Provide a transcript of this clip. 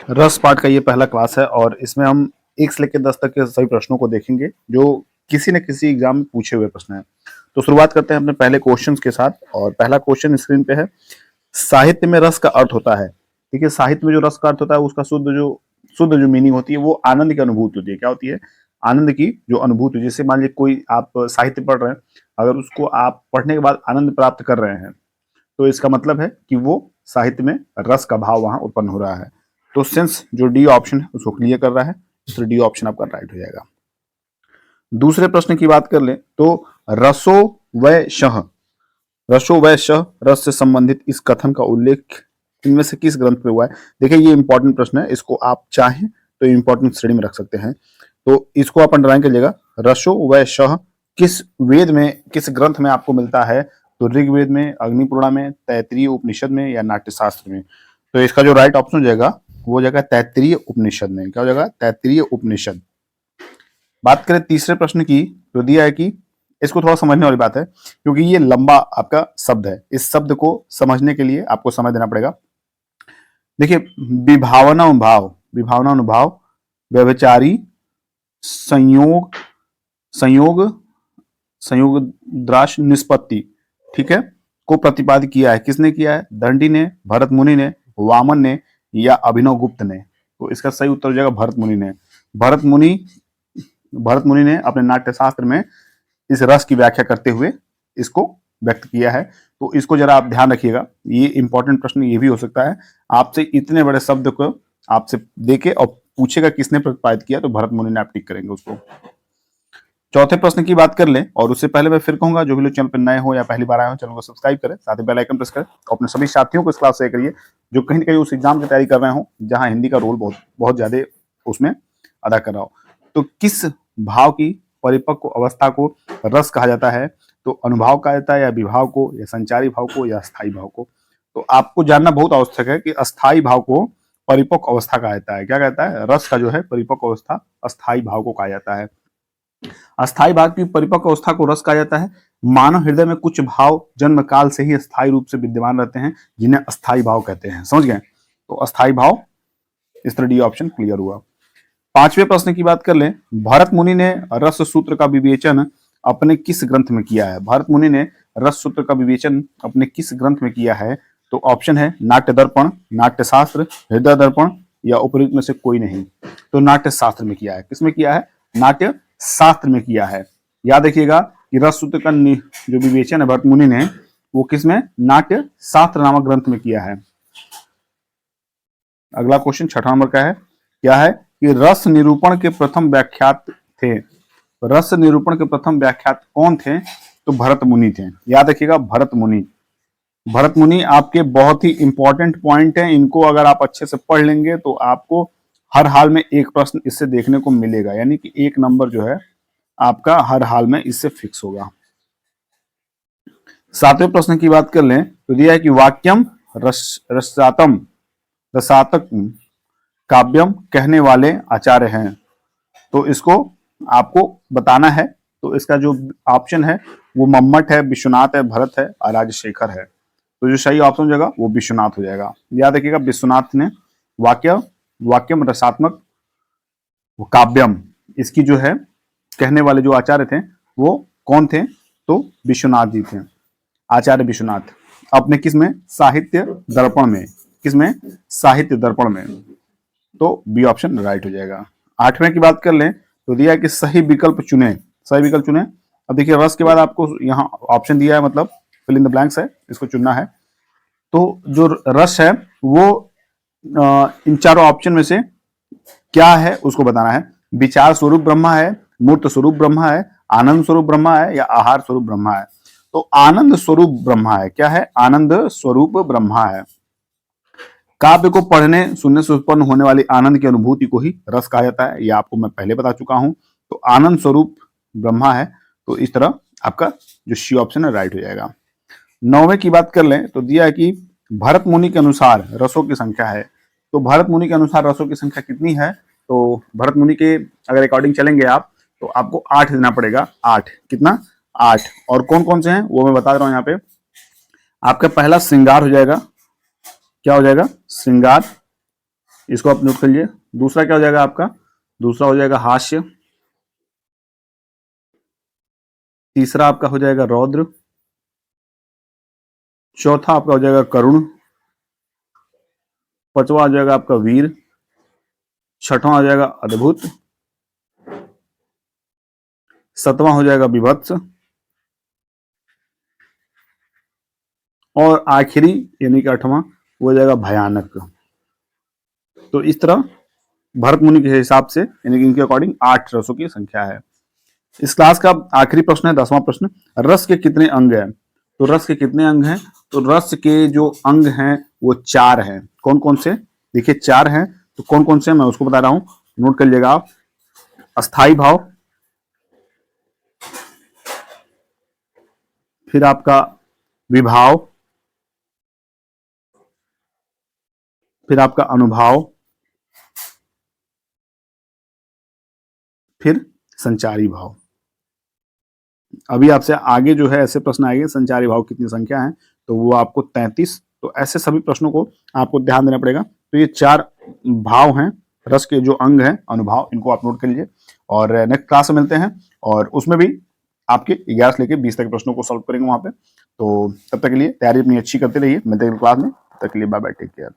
रस पाठ का ये पहला क्लास है और इसमें हम 1 से लेकर 10 तक के सभी प्रश्नों को देखेंगे जो किसी न किसी एग्जाम में पूछे हुए प्रश्न हैं। तो शुरुआत करते हैं अपने पहले क्वेश्चन के साथ और पहला क्वेश्चन स्क्रीन पे है। साहित्य में रस का अर्थ होता है। ठीक है, साहित्य में जो रस का अर्थ होता है उसका शुद्ध जो मीनिंग होती है वो आनंद की अनुभूति होती है। क्या होती है? आनंद की जो अनुभूति। जैसे मान लीजिए कोई आप साहित्य पढ़ रहे हैं, अगर उसको आप पढ़ने के बाद आनंद प्राप्त कर रहे हैं तो इसका मतलब है कि वो साहित्य में रस का भाव वहां उत्पन्न हो रहा है। तो सेंस जो डी ऑप्शन है उसको क्लियर कर रहा है, तो डी ऑप्शन आपका राइट हो जाएगा। दूसरे प्रश्न की बात कर ले तो रसो व शह, रसो व शह रस से संबंधित इस कथन का उल्लेख इनमें से किस ग्रंथ में हुआ है? देखिए ये इंपॉर्टेंट प्रश्न है, इसको आप चाहें तो इंपॉर्टेंट श्रेणी में रख सकते हैं। तो इसको आप अंडरलाइन करिएगा। रसो व शह किस वेद में, किस ग्रंथ में आपको मिलता है? तो ऋग्वेद में, अग्निपुराण में, तैत्तिरीय उपनिषद में या नाट्यशास्त्र में? तो इसका जो राइट ऑप्शन हो जाएगा वो हो जाएगा तैत्तिरीय उपनिषद में। क्या हो जाएगा? तैत्तिरीय उपनिषद। बात करें तीसरे प्रश्न की तो दिया है कि इसको थोड़ा समझने वाली बात है क्योंकि ये लंबा आपका शब्द है। इस शब्द को समझने के लिए आपको समय देना पड़ेगा। देखिए, विभावनानुभाव, विभावनानुभाव, व्यभिचारी, संयोग, संयोग, संयोगद्राश निष्पत्ति, ठीक है, को प्रतिपादित किया है। किसने किया है? दंडी ने, भरत मुनि ने, वामन ने या अभिनव गुप्त ने? तो इसका सही उत्तर हो जाएगा भरत मुनि ने। भरत मुनि ने अपने नाट्यशास्त्र में इस रस की व्याख्या करते हुए इसको व्यक्त किया है। तो इसको जरा आप ध्यान रखिएगा, ये इंपॉर्टेंट प्रश्न ये भी हो सकता है आपसे इतने बड़े शब्द को आपसे देके और पूछेगा किसने प्रतिपादित किया, तो भरत मुनि ने आप टिक करेंगे उसको। चौथे प्रश्न की बात कर लें और उससे पहले मैं फिर कहूंगा जो भी लोग चैनल पर नए हो या पहली बार आए हो चैनल को सब्सक्राइब करें, साथ ही बेल आइकन प्रेस करें और अपने सभी साथियों को इस क्लास शेयर करिए जो कहीं ना कहीं उस एग्जाम की तैयारी कर रहे हो जहां हिंदी का रोल बहुत बहुत ज्यादा उसमें अदा कर रहा हो। तो किस भाव की परिपक्व अवस्था को रस कहा जाता है? तो अनुभाव कहा जाता है या विभाव को या संचारी भाव को या अस्थायी भाव को? तो आपको जानना बहुत आवश्यक है कि अस्थायी भाव को परिपक्व अवस्था कहा जाता है। क्या कहता है? रस का जो है परिपक्व अवस्था अस्थायी भाव को कहा जाता है। अस्थायी भाव की परिपक्व अवस्था को रस कहा जाता है। मानव हृदय में कुछ भाव जन्म काल से ही स्थायी रूप से विद्यमान रहते हैं जिन्हें अस्थायी भाव कहते हैं। समझ गए? तो अस्थायी भाव, इस तरह डी ऑप्शन क्लियर हुआ। पांचवें प्रश्न की बात कर लें। भरत मुनि ने रस सूत्र का विवेचन अपने किस ग्रंथ में किया है? भरत मुनि ने रस सूत्र का विवेचन अपने किस ग्रंथ में किया है? तो ऑप्शन है नाट्य दर्पण, नाट्यशास्त्र, हृदय दर्पण या उपयुक्त में से कोई नहीं। तो नाट्य शास्त्र में किया है। किसमें किया है? नाट्य शास्त्र में किया है। याद रखिएगा कि रस सूत्र का जो विवेचन है भरत मुनि ने वो किसमें? नाट्य शास्त्र नामक ग्रंथ में किया है। अगला क्वेश्चन छठा नंबर का है। क्या है कि रस निरूपण के प्रथम व्याख्यात थे। रस निरूपण के प्रथम व्याख्यात कौन थे? तो भरत मुनि थे। याद रखिएगा भरत मुनि। भरत मुनि आपके बहुत ही इंपॉर्टेंट पॉइंट है, इनको अगर आप अच्छे से पढ़ लेंगे तो आपको हर हाल में एक प्रश्न इससे देखने को मिलेगा, यानी कि 1 नंबर जो है आपका हर हाल में इससे फिक्स होगा। सातवें प्रश्न की बात कर लें तो दिया है कि वाक्यम रसातम, रसातक काव्यम कहने वाले आचार्य हैं। तो इसको आपको बताना है। तो इसका जो ऑप्शन है वो मम्मट है, विश्वनाथ है, भरत है और राजशेखर है। तो जो सही ऑप्शन हो जाएगा वो विश्वनाथ हो जाएगा। याद रखिएगा विश्वनाथ ने वाक्यम रसात्मक काव्यम, इसकी जो है कहने वाले जो आचार्य थे वो कौन थे? तो विश्वनाथ जी थे, आचार्य विश्वनाथ। अपने किसमें? साहित्य दर्पण में। किसमें? साहित्य दर्पण में। तो बी ऑप्शन राइट हो जाएगा। आठवें की बात कर लें तो दिया है कि सही विकल्प चुने। सही विकल्प चुने। अब देखिए रस के बाद आपको यहाँ ऑप्शन दिया है, मतलब फिल इन द ब्लैंक्स है, इसको चुनना है। तो जो रस है वो इन चारों ऑप्शन में से क्या है उसको बताना है। विचार स्वरूप ब्रह्मा है, मूर्त स्वरूप ब्रह्मा है, आनंद स्वरूप ब्रह्मा है या आहार स्वरूप ब्रह्मा है? तो आनंद स्वरूप ब्रह्मा है। क्या है? आनंद स्वरूप ब्रह्मा है। काव्य को पढ़ने सुनने से उत्पन्न होने वाली आनंद की अनुभूति को ही रस कहा जाता है। यह आपको मैं पहले बता चुका हूं। तो आनंद स्वरूप ब्रह्मा है। तो इस तरह आपका जो सी ऑप्शन है राइट हो जाएगा। 9वें की बात कर लें तो दिया है कि भरत मुनि के अनुसार रसों की संख्या है। तो भरत मुनि के अनुसार रसों की संख्या कितनी है? तो भरत मुनि के अगर अकॉर्डिंग चलेंगे आप तो आपको 8 देना पड़ेगा। 8 कितना? 8। और कौन कौन से हैं वो मैं बता रहा हूं यहाँ पे। आपका पहला श्रृंगार हो जाएगा। क्या हो जाएगा? श्रृंगार। इसको आप नोट कर लीजिए। दूसरा क्या हो जाएगा आपका, दूसरा हो जाएगा हास्य। तीसरा आपका हो जाएगा रौद्र। चौथा आपका हो जाएगा करुण। पांचवा हो जाएगा आपका वीर। छठवां हो जाएगा अद्भुत। सातवां हो जाएगा विभत्स। और आखिरी यानी कि आठवां वो हो जाएगा भयानक। तो इस तरह भरत मुनि के हिसाब से यानी कि इनके अकॉर्डिंग 8 रसों की संख्या है। इस क्लास का आखिरी प्रश्न है 10वां प्रश्न, रस के कितने अंग हैं? तो रस के कितने अंग हैं? तो रस के जो अंग हैं वो 4 हैं। कौन कौन से? देखिए 4 हैं, तो कौन कौन से मैं उसको बता रहा हूं, नोट कर लीजिएगा आप। अस्थाई भाव, फिर आपका विभाव, फिर आपका अनुभाव, फिर संचारी भाव। अभी आपसे आगे जो है ऐसे प्रश्न आएंगे, संचारी भाव कितनी संख्या है, तो वो आपको 33। तो ऐसे सभी प्रश्नों को आपको ध्यान देना पड़ेगा। तो ये 4 भाव हैं, रस के जो अंग हैं, अनुभाव, इनको आप नोट कर लीजिए। और नेक्स्ट क्लास में मिलते हैं, और उसमें भी आपके 11 से लेकर 20 तक प्रश्नों को सॉल्व करेंगे वहां पे। तो तब तक के लिए तैयारी अपनी अच्छी करते रहिए, मिलते हैं क्लास में। तब तक के लिए बाय बाय, टेक केयर।